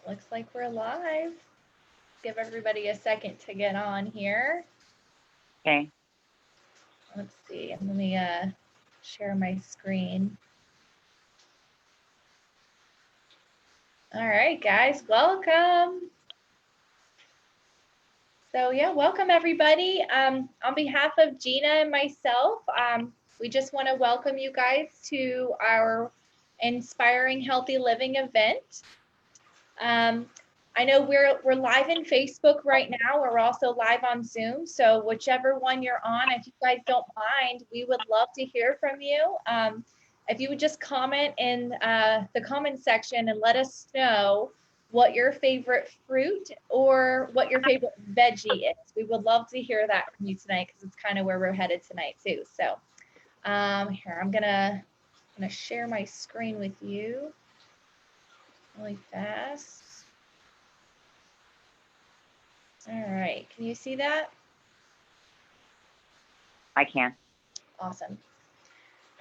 Looks like we're live. Give everybody a second to get on here. Okay. Let's see. Let me share my screen. All right, guys, welcome. So yeah, welcome everybody. On behalf of Gina and myself, we just want to welcome you guys to our Inspiring Healthy Living event. I know we're live in Facebook right now. We're also live on Zoom. So whichever one you're on, if you guys don't mind, we would love to hear from you. If you would just comment in the comment section and let us know what your favorite fruit or what your favorite veggie is. We would love to hear that from you tonight because it's kind of where we're headed tonight too. So here, I'm gonna share my screen with you really fast. All right, can you see that? I can. Awesome.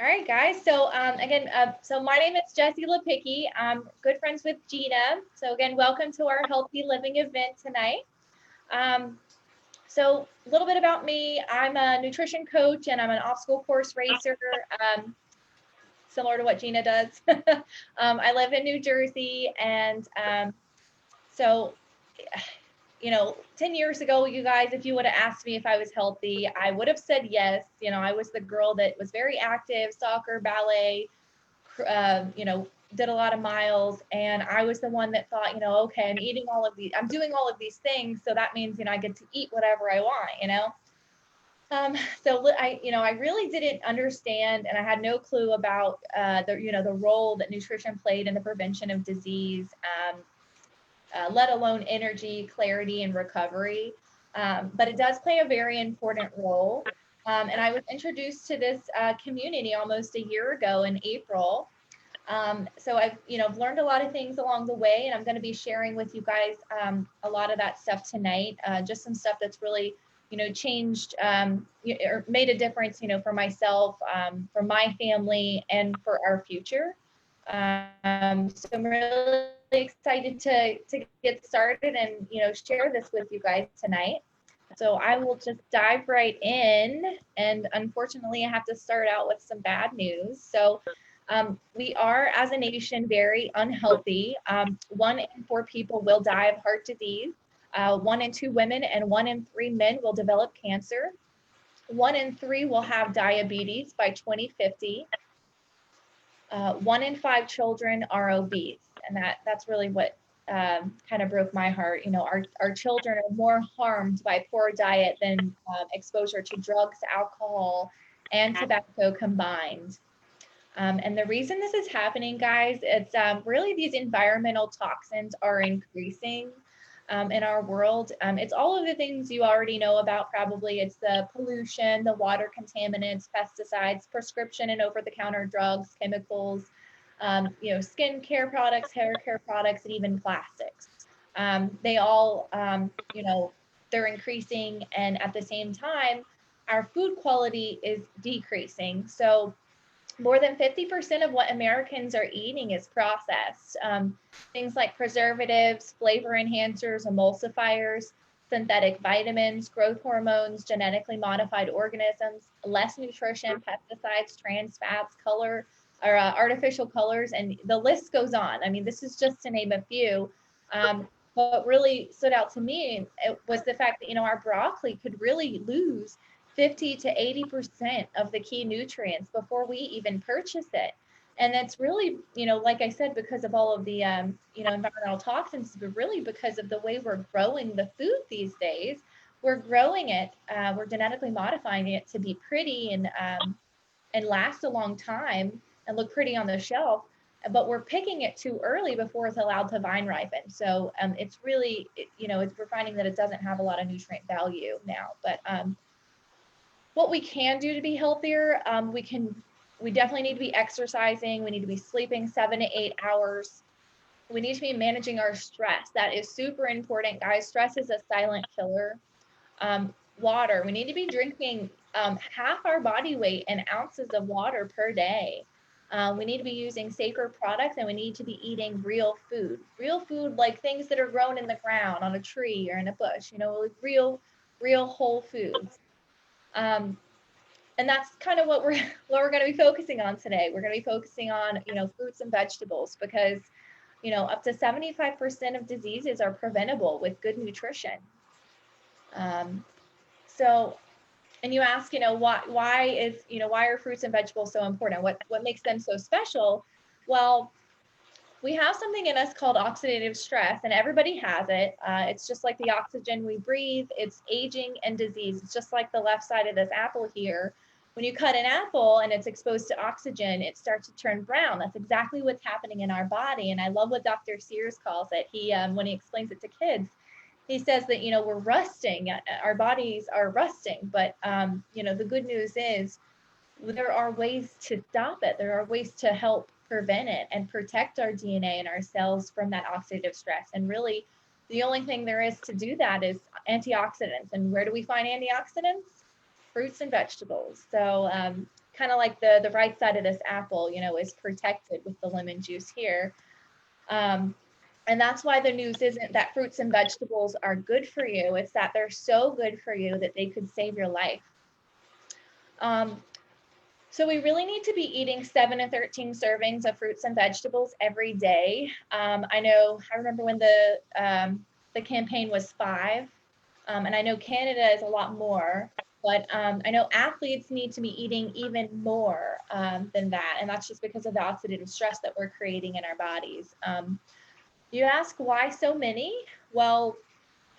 All right, guys. So again, so my name is Jessie Lepicki. I'm good friends with Gina. So again, welcome to our Healthy Living event tonight. So a little bit about me. I'm a nutrition coach and I'm an obstacle course racer, similar to what Gina does. I live in New Jersey, and so 10 years ago, you guys, if you would have asked me if I was healthy, I would have said yes. I was the girl that was very active, soccer, ballet, did a lot of miles. And I was the one that thought, okay, I'm doing all of these things. So that means, I get to eat whatever I want. So I really didn't understand, and I had no clue about the role that nutrition played in the prevention of disease. Let alone energy, clarity, and recovery. But it does play a very important role. And I was introduced to this community almost a year ago in April. So I've learned a lot of things along the way, and I'm going to be sharing with you guys a lot of that stuff tonight. Just some stuff that's really, changed or made a difference, for myself, for my family, and for our future. So I'm really excited to get started and share this with you guys tonight. So I will just dive right in, and unfortunately, I have to start out with some bad news. So we are, as a nation, very unhealthy. 1 in 4 people will die of heart disease. 1 in 2 women and 1 in 3 men will develop cancer. 1 in 3 will have diabetes by 2050. 1 in 5 children are obese, and that's really what kind of broke my heart. Our children are more harmed by poor diet than exposure to drugs, alcohol, and tobacco combined. And the reason this is happening, guys, it's really these environmental toxins are increasing in our world. It's all of the things you already know about, probably. It's the pollution, the water contaminants, pesticides, prescription and over-the-counter drugs, chemicals, skin care products, hair care products, and even plastics. They all, they're increasing, and at the same time, our food quality is decreasing. So more than 50% of what Americans are eating is processed. Things like preservatives, flavor enhancers, emulsifiers, synthetic vitamins, growth hormones, genetically modified organisms, less nutrition, pesticides, trans fats, color, or artificial colors, and the list goes on. I mean, this is just to name a few. What really stood out to me was the fact that, our broccoli could really lose 50 to 80% of the key nutrients before we even purchase it. And that's really, like I said, because of all of the, environmental toxins, but really because of the way we're growing the food these days. We're growing it, we're genetically modifying it to be pretty and last a long time and look pretty on the shelf. But we're picking it too early before it's allowed to vine ripen. So it's really, we're finding that it doesn't have a lot of nutrient value now. But what we can do to be healthier, we definitely need to be exercising. We need to be sleeping 7 to 8 hours. We need to be managing our stress. That is super important, guys. Stress is a silent killer. Water. We need to be drinking half our body weight in ounces of water per day. We need to be using safer products, and we need to be eating real food, like things that are grown in the ground on a tree or in a bush, like real whole foods. Um, and that's kind of what we're what we're going to be focusing on today. We're going to be focusing on, fruits and vegetables, because, up to 75% of diseases are preventable with good nutrition. Um, so, and you ask, why are fruits and vegetables so important? What makes them so special? Well, we have something in us called oxidative stress, and everybody has it. It's just like the oxygen we breathe. It's aging and disease. It's just like the left side of this apple here. When you cut an apple and it's exposed to oxygen, it starts to turn brown. That's exactly what's happening in our body. And I love what Dr. Sears calls it. When he explains it to kids, he says that, we're rusting. Our bodies are rusting. But, the good news is, there are ways to stop it. There are ways to help prevent it and protect our DNA and our cells from that oxidative stress. And really, the only thing there is to do that is antioxidants. And where do we find antioxidants? Fruits and vegetables. So kind of like the right side of this apple, is protected with the lemon juice here. And that's why the news isn't that fruits and vegetables are good for you. It's that they're so good for you that they could save your life. So we really need to be eating 7 to 13 servings of fruits and vegetables every day. I remember when the campaign was 5, and I know Canada is a lot more, but I know athletes need to be eating even more than that, and that's just because of the oxidative stress that we're creating in our bodies. You ask why so many? Well,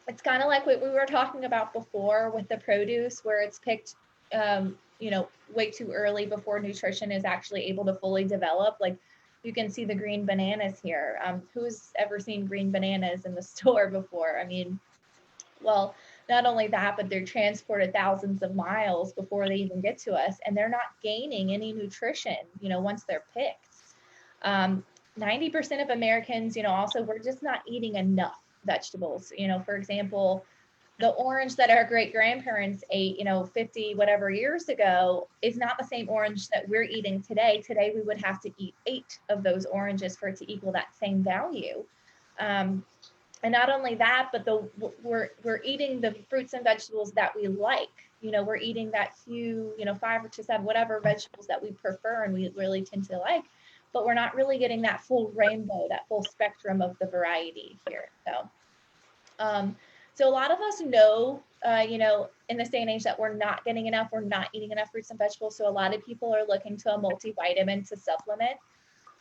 it's kind of like what we were talking about before with the produce, where it's picked way too early before nutrition is actually able to fully develop. Like, you can see the green bananas here. Who's ever seen green bananas in the store before? I mean, well, not only that, but they're transported thousands of miles before they even get to us, and they're not gaining any nutrition, once they're picked. 90% of Americans, also, we're just not eating enough vegetables. For example, the orange that our great grandparents ate, 50 whatever years ago is not the same orange that we're eating today. Today, we would have to eat 8 of those oranges for it to equal that same value. And not only that, but we're eating the fruits and vegetables that we like. We're eating that few, 5 to 7, whatever vegetables that we prefer and we really tend to like, but we're not really getting that full rainbow, that full spectrum of the variety here. So a lot of us know, in this day and age, that we're not getting enough, we're not eating enough fruits and vegetables. So a lot of people are looking to a multivitamin to supplement.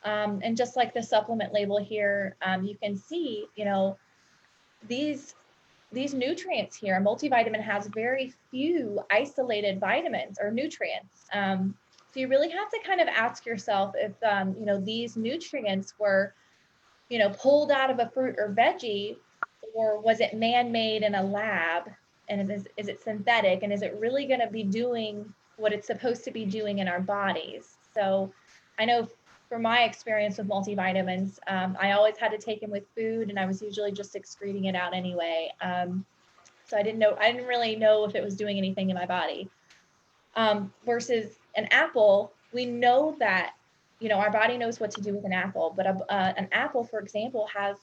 And just like the supplement label here, you can see, these nutrients here. A multivitamin has very few isolated vitamins or nutrients. So you really have to kind of ask yourself if, these nutrients were, pulled out of a fruit or veggie, or was it man-made in a lab? And is it synthetic? And is it really going to be doing what it's supposed to be doing in our bodies? So I know from my experience with multivitamins, I always had to take them with food, and I was usually just excreting it out anyway. So I didn't really know if it was doing anything in my body. Versus an apple, we know that, our body knows what to do with an apple, but an apple, for example, has,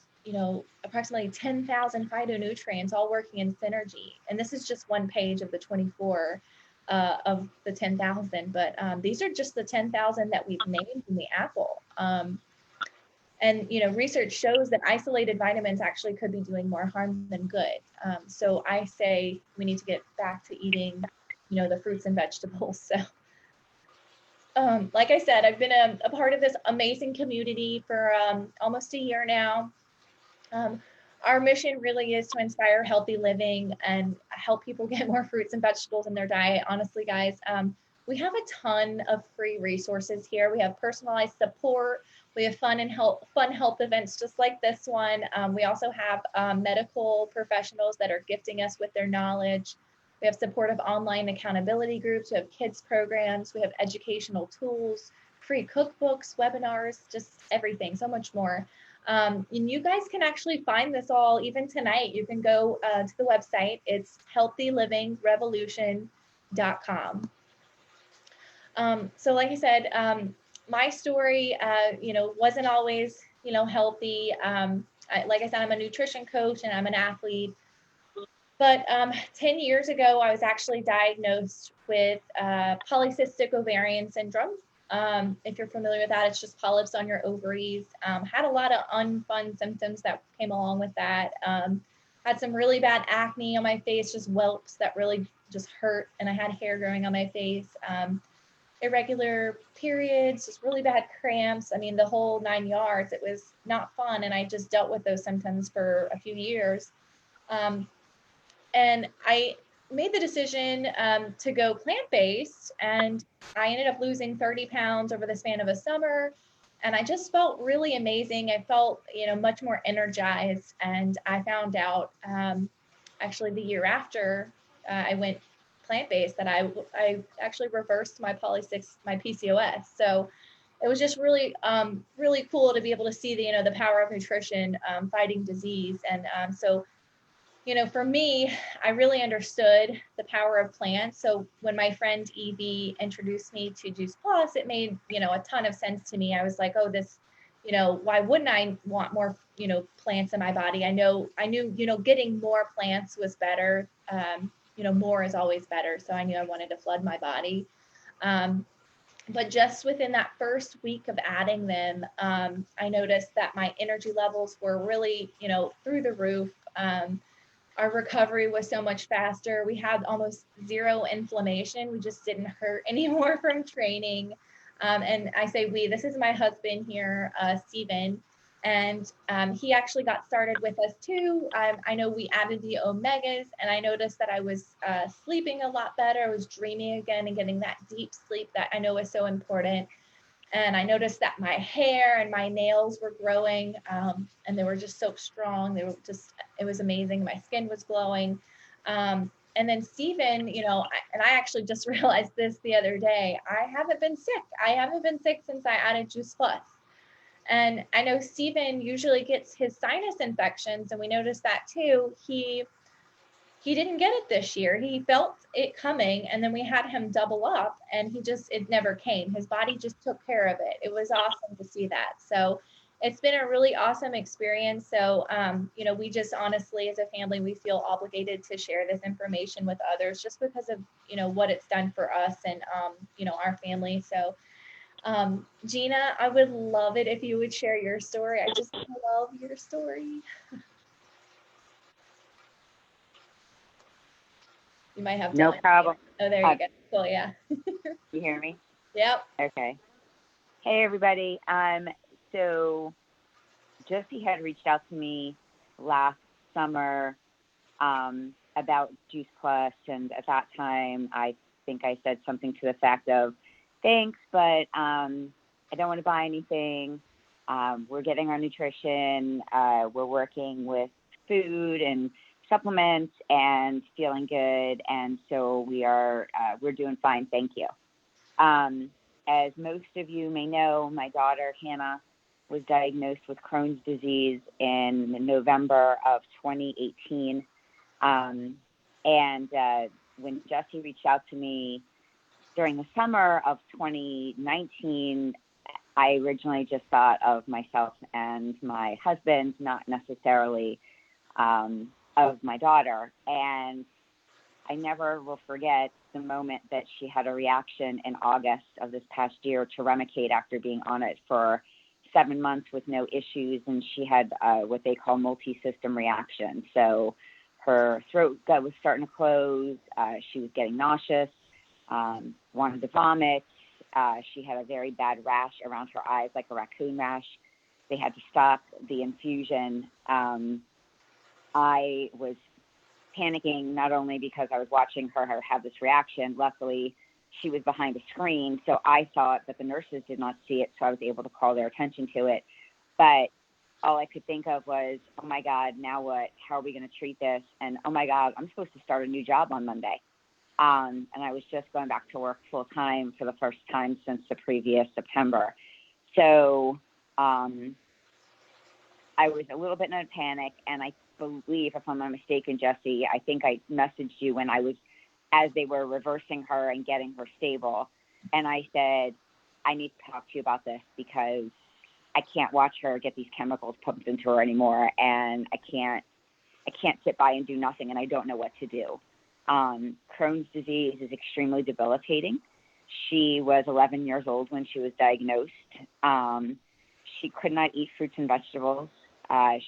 approximately 10,000 phytonutrients all working in synergy. And this is just one page of the 24 of the 10,000, but these are just the 10,000 that we've named in the apple. And, research shows that isolated vitamins actually could be doing more harm than good. So I say we need to get back to eating, the fruits and vegetables. So, like I said, I've been a part of this amazing community for almost a year now. Our mission really is to inspire healthy living and help people get more fruits and vegetables in their diet. Honestly, guys, we have a ton of free resources here. We have personalized support. We have fun health events just like this one. We also have medical professionals that are gifting us with their knowledge. We have supportive online accountability groups. We have kids programs. We have educational tools, free cookbooks, webinars, just everything, so much more. And you guys can actually find this all even tonight. You can go to the website. It's healthylivingrevolution.com. So like I said, my story, wasn't always, healthy. Like I said, I'm a nutrition coach and I'm an athlete. But 10 years ago, I was actually diagnosed with polycystic ovarian syndrome. If you're familiar with that, it's just polyps on your ovaries. Had a lot of unfun symptoms that came along with that. Had some really bad acne on my face, just whelps that really just hurt. And I had hair growing on my face. Irregular periods, just really bad cramps. I mean, the whole 9 yards. It was not fun. And I just dealt with those symptoms for a few years. And I made the decision to go plant-based, and I ended up losing 30 pounds over the span of a summer. And I just felt really amazing. I felt, much more energized. And I found out actually the year after I went plant-based that I actually reversed my my PCOS. So it was just really, really cool to be able to see the power of nutrition fighting disease. And so for me, I really understood the power of plants. So when my friend Evie introduced me to Juice Plus, it made, a ton of sense to me. I was like, oh, this, why wouldn't I want more, plants in my body? I knew, getting more plants was better. More is always better. So I knew I wanted to flood my body. But just within that first week of adding them, I noticed that my energy levels were really, through the roof. Our recovery was so much faster. We had almost zero inflammation. We just didn't hurt anymore from training. And I say we, this is my husband here, Steven. And he actually got started with us too. I know we added the omegas, and I noticed that I was sleeping a lot better. I was dreaming again and getting that deep sleep that I know is so important. And I noticed that my hair and my nails were growing, and they were just so strong. It was amazing. My skin was glowing. And then Steven, and I actually just realized this the other day, I haven't been sick. I haven't been sick since I added Juice Plus. And I know Steven usually gets his sinus infections, and we noticed that too. He didn't get it this year. He felt it coming, and then we had him double up, and it never came. His body just took care of it. It was awesome to see that. So it's been a really awesome experience. So, we just honestly, as a family, we feel obligated to share this information with others just because of, what it's done for us and, our family. So, Gina, I would love it if you would share your story. I just love your story. You might have to. No problem. Oh, there you go. Cool, yeah. You hear me? Yep. Okay. Hey, everybody. So Josie had reached out to me last summer about Juice Plus, and at that time, I think I said something to the effect of, thanks, but I don't want to buy anything. We're getting our nutrition. We're working with food and supplements and feeling good, and so we're doing fine, thank you. As most of you may know, my daughter Hannah was diagnosed with Crohn's disease in November of 2018, and when Jessie reached out to me during the summer of 2019, I originally just thought of myself and my husband, not necessarily of my daughter. And I never will forget the moment that she had a reaction in August of this past year to Remicade after being on it for 7 months with no issues. And she had what they call multi-system reaction. So her throat gut was starting to close. She was getting nauseous, wanted to vomit. She had a very bad rash around her eyes, like a raccoon rash. They had to stop the infusion. I was panicking, not only because I was watching her have this reaction. Luckily, she was behind a screen, so I saw it, but the nurses did not see it, so I was able to call their attention to it. But all I could think of was, oh my God, now what? How are we going to treat this? And oh my God, I'm supposed to start a new job on Monday. And I was just going back to work full time for the first time since the previous September. So I was a little bit in a panic, and I believe, if I'm not mistaken, Jessie, I think I messaged you when as they were reversing her and getting her stable. And I said, I need to talk to you about this because I can't watch her get these chemicals pumped into her anymore, and I can't sit by and do nothing, and I don't know what to do. Crohn's disease is extremely debilitating. She was 11 years old when she was diagnosed. She could not eat fruits and vegetables.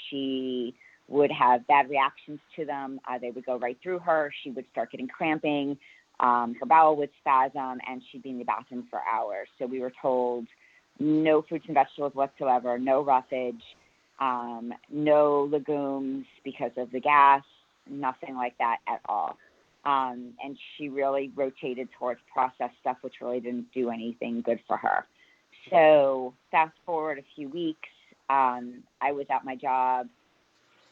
She would have bad reactions to them. They would go right through her. She would start getting cramping. Her bowel would spasm, and she'd be in the bathroom for hours. So we were told no fruits and vegetables whatsoever, no roughage, no legumes because of the gas, nothing like that at all. And she really rotated towards processed stuff, which really didn't do anything good for her. So fast forward a few weeks, I was at my job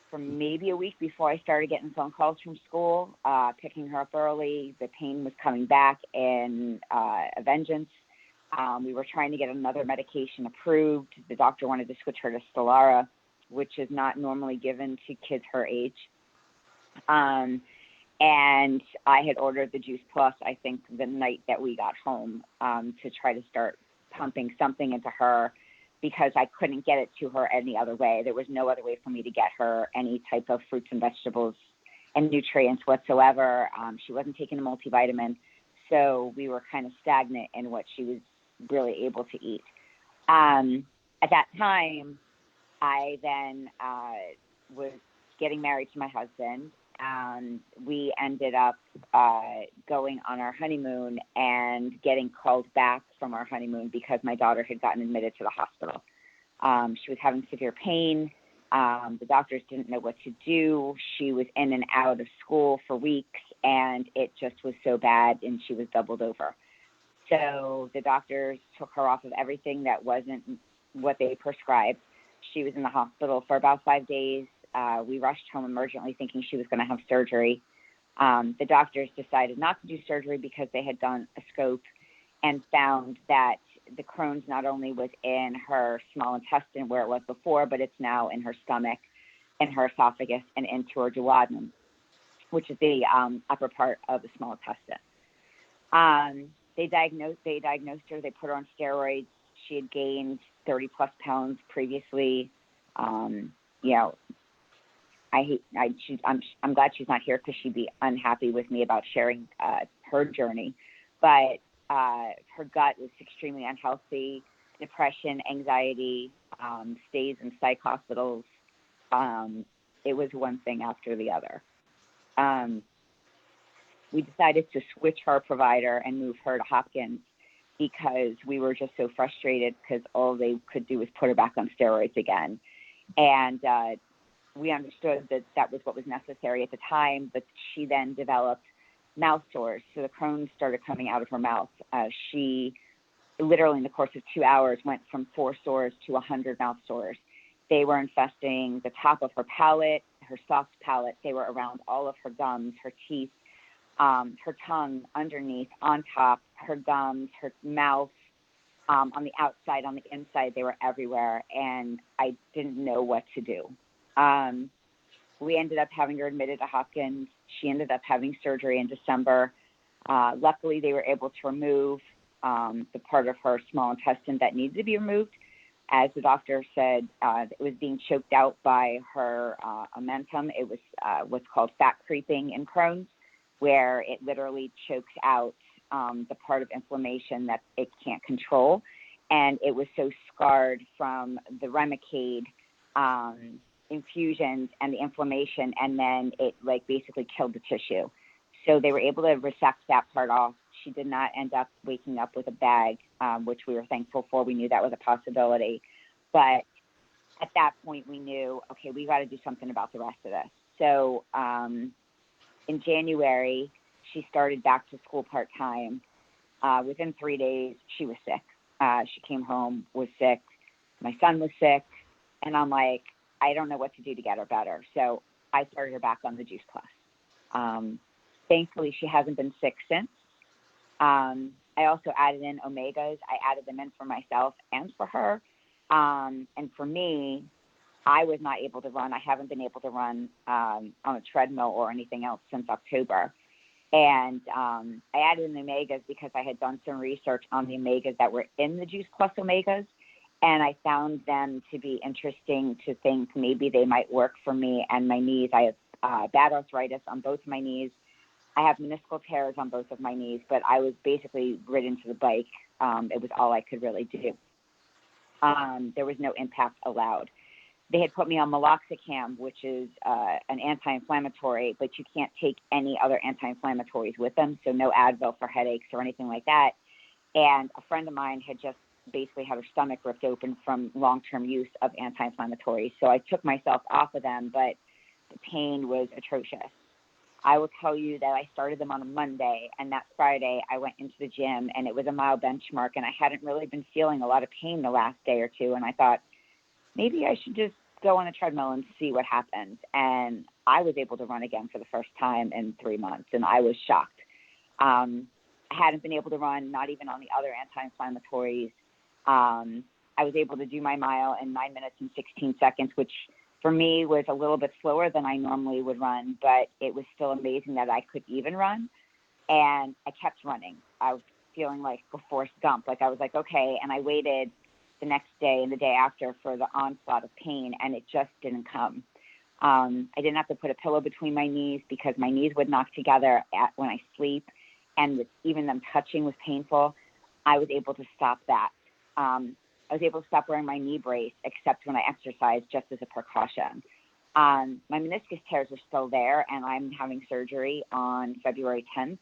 for maybe a week before I started getting phone calls from school, picking her up early. The pain was coming back in a vengeance. We were trying to get another medication approved. The doctor wanted to switch her to Stelara, which is not normally given to kids her age. And I had ordered the Juice Plus, I think, the night that we got home, to try to start pumping something into her because I couldn't get it to her any other way. There was no other way for me to get her any type of fruits and vegetables and nutrients whatsoever. She wasn't taking a multivitamin, so we were kind of stagnant in what she was really able to eat. At that time, I then was getting married to my husband. We ended up going on our honeymoon and getting called back from our honeymoon because my daughter had gotten admitted to the hospital. She was having severe pain. The doctors didn't know what to do. She was in and out of school for weeks, and it just was so bad, and she was doubled over. So the doctors took her off of everything that wasn't what they prescribed. She was in the hospital for about 5 days. We rushed home emergently thinking she was going to have surgery. The doctors decided not to do surgery because they had done a scope and found that the Crohn's not only was in her small intestine where it was before, but it's now in her stomach, in her esophagus, and into her duodenum, which is the upper part of the small intestine. They diagnosed her. They put her on steroids. She had gained 30 plus pounds previously. I'm glad she's not here because she'd be unhappy with me about sharing her journey. But her gut was extremely unhealthy, depression, anxiety, stays in psych hospitals. It was one thing after the other. We decided to switch our provider and move her to Hopkins because we were just so frustrated because all they could do was put her back on steroids again. And we understood that that was what was necessary at the time, but she then developed mouth sores. So the Crohn's started coming out of her mouth. She literally in the course of 2 hours went from 4 sores to 100 mouth sores. They were infesting the top of her palate, her soft palate. They were around all of her gums, her teeth, her tongue underneath, on top, her gums, her mouth, on the outside, on the inside. They were everywhere, and I didn't know what to do. We ended up having her admitted to Hopkins. She ended up having surgery in December. Luckily, they were able to remove the part of her small intestine that needed to be removed. As the doctor said, it was being choked out by her omentum. It was what's called fat creeping in Crohn's, where it literally chokes out the part of inflammation that it can't control. And it was so scarred from the Remicade infusions and the inflammation, and then it basically killed the tissue. So they were able to resect that part off. She did not end up waking up with a bag, which we were thankful for. We knew that was a possibility. But at that point, we knew, okay, we got to do something about the rest of this. So in January, she started back to school part-time. Within 3 days, she was sick. She came home, was sick. My son was sick. And I'm like, I don't know what to do to get her better. So I started her back on the Juice Plus. Thankfully, she hasn't been sick since. I also added in omegas. I added them in for myself and for her. And for me, I was not able to run. I haven't been able to run on a treadmill or anything else since October. And I added in the omegas because I had done some research on the omegas that were in the Juice Plus omegas, and I found them to be interesting to think maybe they might work for me and my knees. I have bad arthritis on both my knees. I have meniscal tears on both of my knees, but I was basically ridden to the bike. It was all I could really do. There was no impact allowed. They had put me on meloxicam, which is an anti-inflammatory, but you can't take any other anti-inflammatories with them, so no Advil for headaches or anything like that. And a friend of mine had just basically had her stomach ripped open from long-term use of anti-inflammatories, so I took myself off of them, but the pain was atrocious. I will tell you that I started them on a Monday, and that Friday I went into the gym, and it was a mile benchmark, and I hadn't really been feeling a lot of pain the last day or two, and I thought, maybe I should just go on a treadmill and see what happens. And I was able to run again for the first time in 3 months, and I was shocked. I hadn't been able to run, not even on the other anti-inflammatories. I was able to do my mile in 9 minutes and 16 seconds, which for me was a little bit slower than I normally would run, but it was still amazing that I could even run. And I kept running. I was feeling like a Forrest Gump. Like I was like, okay. And I waited the next day and the day after for the onslaught of pain, and it just didn't come. I didn't have to put a pillow between my knees because my knees would knock together when I sleep, and even them touching was painful. I was able to stop that. I was able to stop wearing my knee brace, except when I exercised, just as a precaution. My meniscus tears are still there, and I'm having surgery on February 10th.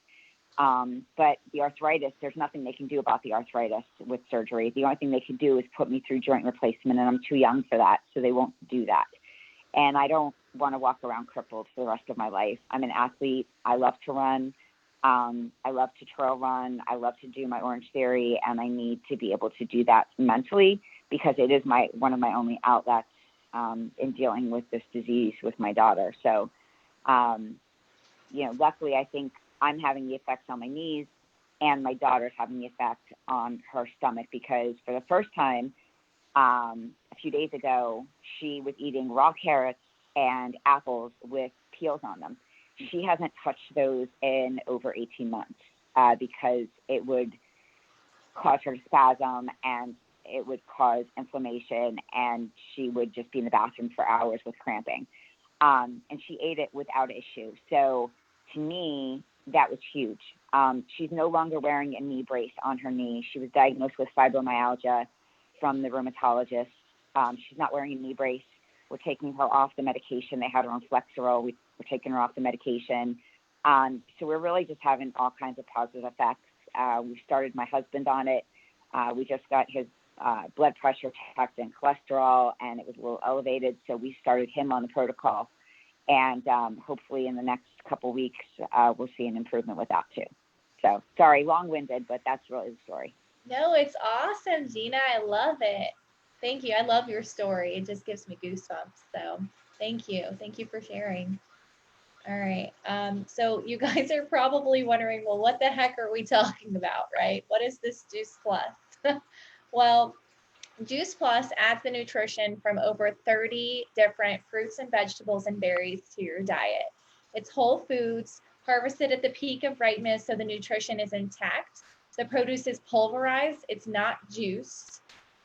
But the arthritis, there's nothing they can do about the arthritis with surgery. The only thing they can do is put me through joint replacement, and I'm too young for that, so they won't do that. And I don't want to walk around crippled for the rest of my life. I'm an athlete. I love to run. I love to trail run. I love to do my Orange Theory, and I need to be able to do that mentally because it is one of my only outlets in dealing with this disease with my daughter. So, luckily, I think I'm having the effects on my knees, and my daughter's having the effect on her stomach because for the first time, a few days ago, she was eating raw carrots and apples with peels on them. She hasn't touched those in over 18 months because it would cause her to spasm and it would cause inflammation, and she would just be in the bathroom for hours with cramping. And she ate it without issue. So to me, that was huge. She's no longer wearing a knee brace on her knee. She was diagnosed with fibromyalgia from the rheumatologist. She's not wearing a knee brace. We're taking her off the medication. They had her on Flexeril. We're taking her off the medication. So we're really just having all kinds of positive effects. We started my husband on it. We just got his blood pressure checked and cholesterol, and it was a little elevated. So we started him on the protocol. And hopefully in the next couple weeks, we'll see an improvement with that too. So sorry, long-winded, but that's really the story. No, it's awesome, Gina. I love it. Thank you. I love your story. It just gives me goosebumps. So thank you. Thank you for sharing. All right. So you guys are probably wondering, well, what the heck are we talking about, right? What is this Juice Plus? Well, Juice Plus adds the nutrition from over 30 different fruits and vegetables and berries to your diet. It's whole foods, harvested at the peak of ripeness, so the nutrition is intact. The produce is pulverized, it's not juiced,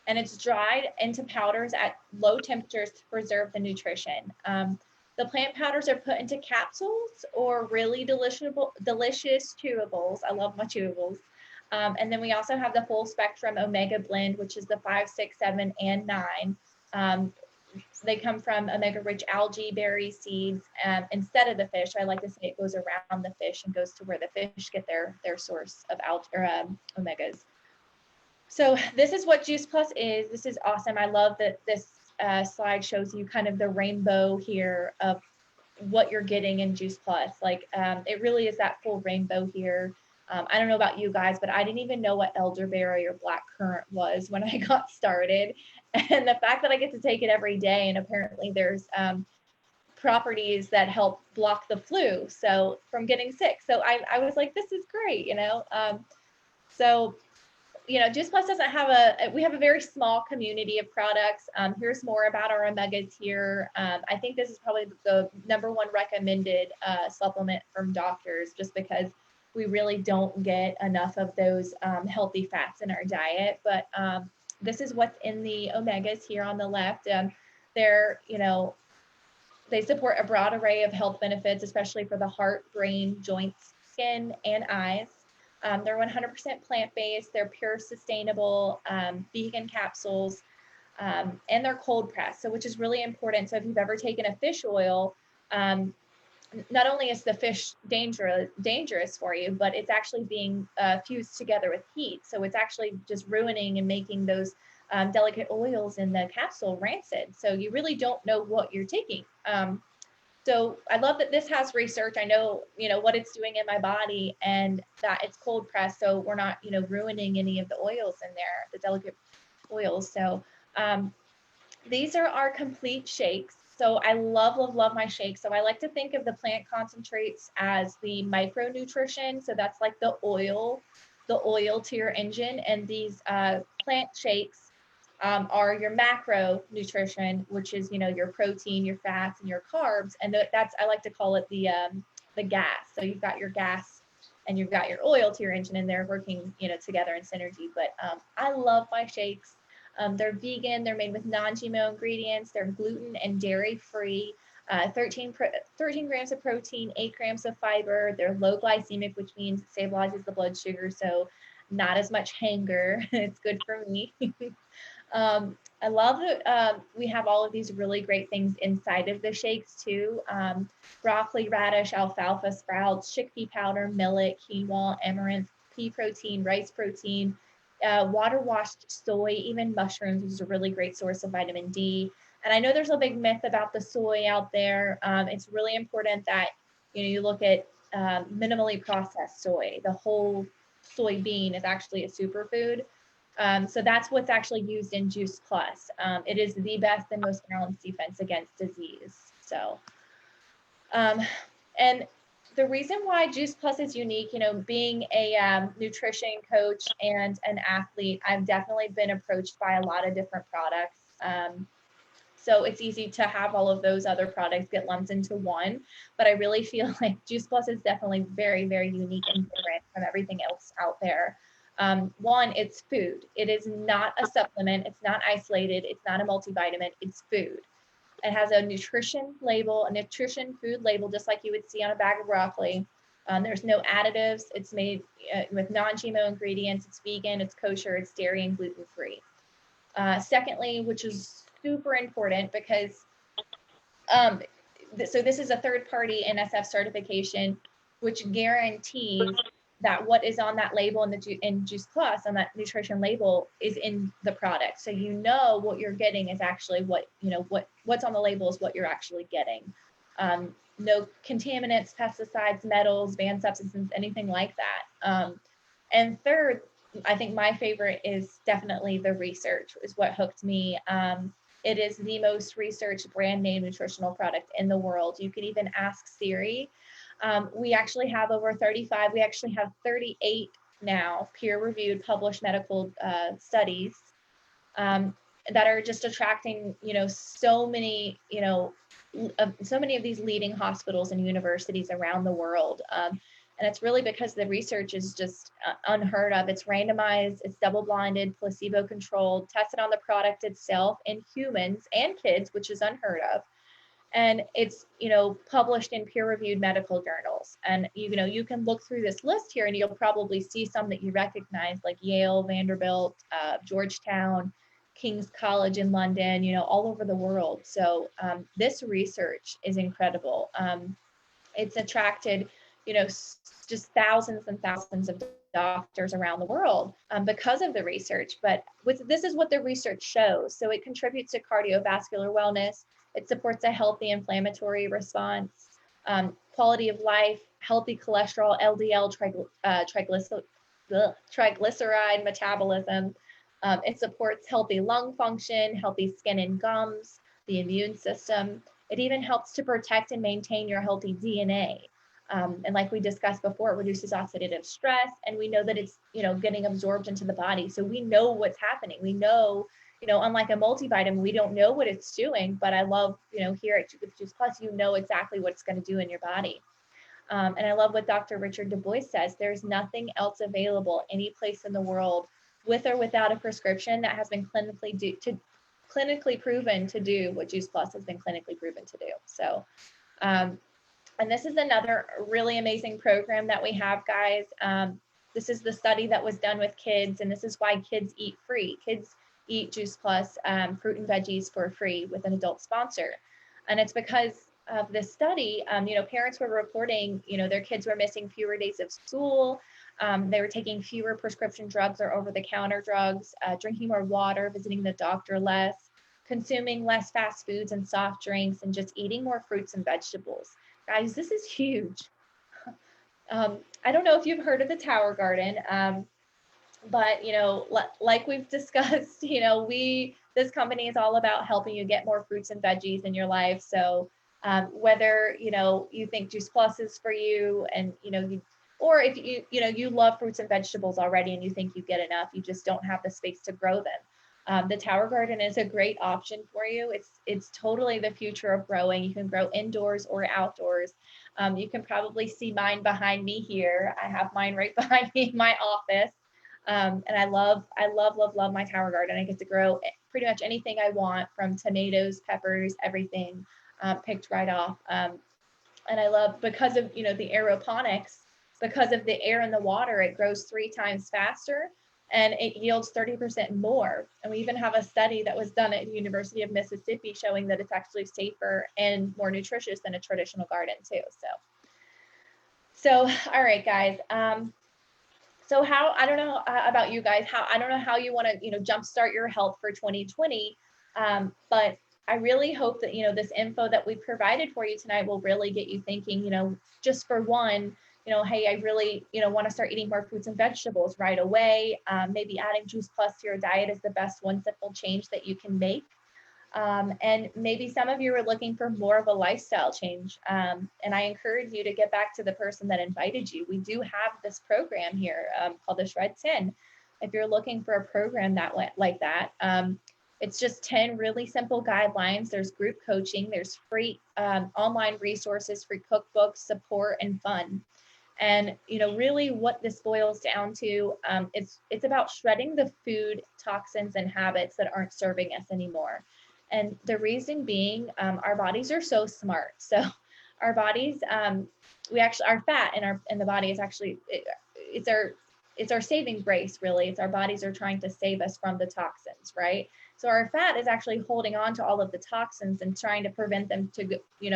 and it's dried into powders at low temperatures to preserve the nutrition. The plant powders are put into capsules or really delicious chewables. I love my chewables. And then we also have the full spectrum omega blend, which is the 5, 6, 7, and 9. They come from omega rich algae, berry seeds, instead of the fish. I like to say it goes around the fish and goes to where the fish get their source of omegas. So this is what Juice Plus is. This is awesome. I love that this slide shows you kind of the rainbow here of what you're getting in Juice Plus. Like it really is that full rainbow here. I don't know about you guys, but I didn't even know what elderberry or blackcurrant was when I got started. And the fact that I get to take it every day, and apparently there's properties that help block the flu, so from getting sick. So I was like, this is great, So Juice Plus doesn't have we have a very small community of products. Here's more about our omegas here. I think this is probably the number one recommended supplement from doctors, just because we really don't get enough of those healthy fats in our diet. But this is what's in the omegas here on the left. They're, they support a broad array of health benefits, especially for the heart, brain, joints, skin, and eyes. They're 100% plant-based. They're pure, sustainable, vegan capsules, and they're cold pressed, so which is really important. So if you've ever taken a fish oil, not only is the fish dangerous for you, but it's actually being fused together with heat. So it's actually just ruining and making those delicate oils in the capsule rancid. So you really don't know what you're taking. So I love that this has research. I know, what it's doing in my body, and that it's cold pressed. So we're not, ruining any of the oils in there, the delicate oils. So these are our complete shakes. So I love, love, love my shakes. So I like to think of the plant concentrates as the micronutrition. So that's like the oil to your engine. And these plant shakes are your macronutrition, which is, your protein, your fats, and your carbs. And that's, I like to call it the gas. So you've got your gas and you've got your oil to your engine, and they're working, together in synergy. But I love my shakes. They're vegan. They're made with non-GMO ingredients. They're gluten and dairy free. 13 grams of protein, 8 grams of fiber. They're low glycemic, which means it stabilizes the blood sugar. So not as much hunger. It's good for me. I love that we have all of these really great things inside of the shakes too. Broccoli, radish, alfalfa sprouts, chickpea powder, millet, quinoa, amaranth, pea protein, rice protein, water washed soy, even mushrooms, which is a really great source of vitamin D. And I know there's a big myth about the soy out there. It's really important that you look at minimally processed soy. The whole soybean is actually a superfood. So that's what's actually used in Juice Plus. It is the best and most balanced defense against disease. So, and the reason why Juice Plus is unique, being a nutrition coach and an athlete, I've definitely been approached by a lot of different products. So it's easy to have all of those other products get lumped into one, but I really feel like Juice Plus is definitely very, very unique and different from everything else out there. One, it's food. It is not a supplement. It's not isolated. It's not a multivitamin. It's food. It has a nutrition label, a nutrition food label, just like you would see on a bag of broccoli. There's no additives. It's made with non-GMO ingredients. It's vegan. It's kosher. It's dairy and gluten-free. Secondly, which is super important because, so this is a third-party NSF certification, which guarantees that what is on that label in Juice Plus, on that nutrition label, is in the product. So what you're getting is actually what's on the label is what you're actually getting. No contaminants, pesticides, metals, banned substances, anything like that. And third, I think my favorite is definitely the research, is what hooked me. It is the most researched brand name nutritional product in the world. You could even ask Siri. We actually have over 35, we actually have 38 now peer-reviewed published medical studies that are just attracting, so many of these leading hospitals and universities around the world. And it's really because the research is just unheard of. It's randomized, it's double-blinded, placebo-controlled, tested on the product itself in humans and kids, which is unheard of. And it's, published in peer-reviewed medical journals. And, you can look through this list here and you'll probably see some that you recognize, like Yale, Vanderbilt, Georgetown, King's College in London, all over the world. So this research is incredible. It's attracted, just thousands and thousands of doctors around the world because of the research. But this is what the research shows. So it contributes to cardiovascular wellness. It supports a healthy inflammatory response, quality of life, healthy cholesterol, LDL, triglyceride metabolism. It supports healthy lung function, healthy skin and gums, the immune system. It even helps to protect and maintain your healthy DNA. And like we discussed before, it reduces oxidative stress, and we know that it's, getting absorbed into the body. So we know what's happening. We know, unlike a multivitamin, we don't know what it's doing, but I love, here at Juice Plus, exactly what it's going to do in your body. And I love what Dr. Richard Du Bois says. There's nothing else available any place in the world with or without a prescription that has been clinically proven to do what Juice Plus has been clinically proven to do. So, and this is another really amazing program that we have, guys. This is the study that was done with kids, and this is why kids eat free. Kids eat Juice Plus fruit and veggies for free with an adult sponsor. And it's because of this study, parents were reporting, their kids were missing fewer days of school. They were taking fewer prescription drugs or over-the-counter drugs, drinking more water, visiting the doctor less, consuming less fast foods and soft drinks, and just eating more fruits and vegetables. Guys, this is huge. I don't know if you've heard of the Tower Garden, but like we've discussed, this company is all about helping you get more fruits and veggies in your life. So whether you think Juice Plus is for you, and or if you love fruits and vegetables already and you think you get enough, you just don't have the space to grow them. The Tower Garden is a great option for you. It's totally the future of growing. You can grow indoors or outdoors. You can probably see mine behind me here. I have mine right behind me in my office. And I love my Tower Garden. I get to grow pretty much anything I want, from tomatoes, peppers, everything picked right off. And I love, because of, the aeroponics, because of the air in the water, it grows 3 times faster and it yields 30% more. And we even have a study that was done at the University of Mississippi showing that it's actually safer and more nutritious than a traditional garden too. So all right, guys. So I don't know about you guys, I don't know how you want to, jumpstart your health for 2020. But I really hope that, this info that we provided for you tonight will really get you thinking, just for one, hey, I really, want to start eating more fruits and vegetables right away. Maybe adding Juice Plus to your diet is the best one simple change that you can make. And maybe some of you are looking for more of a lifestyle change. And I encourage you to get back to the person that invited you. We do have this program here called the Shred 10. If you're looking for a program like that, it's just 10 really simple guidelines. There's group coaching, there's free online resources, free cookbooks, support, and fun. And really what this boils down to, it's about shredding the food, toxins, and habits that aren't serving us anymore. And the reason being, our bodies are so smart. So our bodies, our fat in the body is actually, it's our saving grace, really. It's our bodies are trying to save us from the toxins, right? So our fat is actually holding on to all of the toxins and trying to prevent them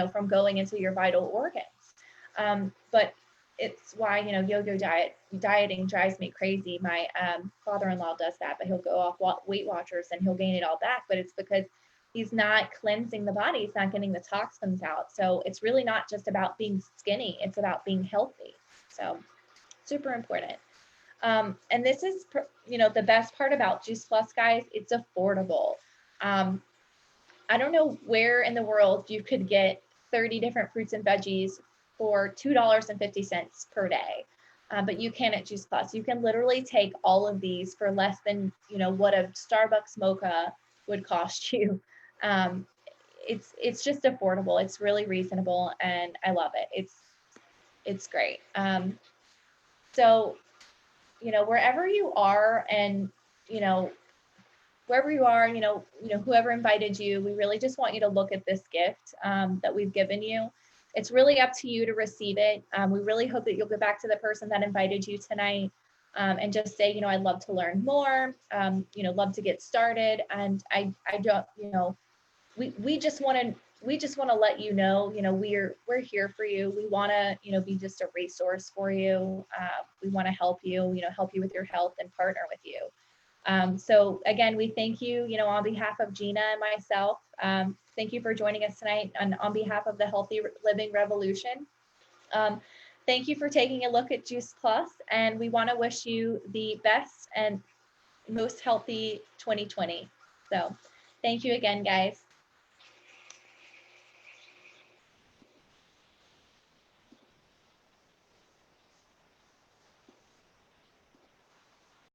from going into your vital organs. But it's why, yo-yo dieting drives me crazy. My father-in-law does that, but he'll go off Weight Watchers and he'll gain it all back. But it's because he's not cleansing the body. He's not getting the toxins out. So it's really not just about being skinny. It's about being healthy. So super important. And this is, the best part about Juice Plus, guys, it's affordable. I don't know where in the world you could get 30 different fruits and veggies for $2.50 per day. But you can at Juice Plus. You can literally take all of these for less than, what a Starbucks mocha would cost you. It's just affordable. It's really reasonable, and I love it. It's great. So, wherever you are, and, wherever you are, whoever invited you, we really just want you to look at this gift that we've given you. It's really up to you to receive it. We really hope that you'll go back to the person that invited you tonight and just say, I'd love to learn more, love to get started. And I don't, we just want to let you know, we're here for you. We want to, be just a resource for you. We want to help you, help you with your health and partner with you. So again, we thank you, on behalf of Gina and myself. Thank you for joining us tonight, and on behalf of the Healthy Living Revolution. Thank you for taking a look at Juice Plus, and we want to wish you the best and most healthy 2020. So thank you again, guys.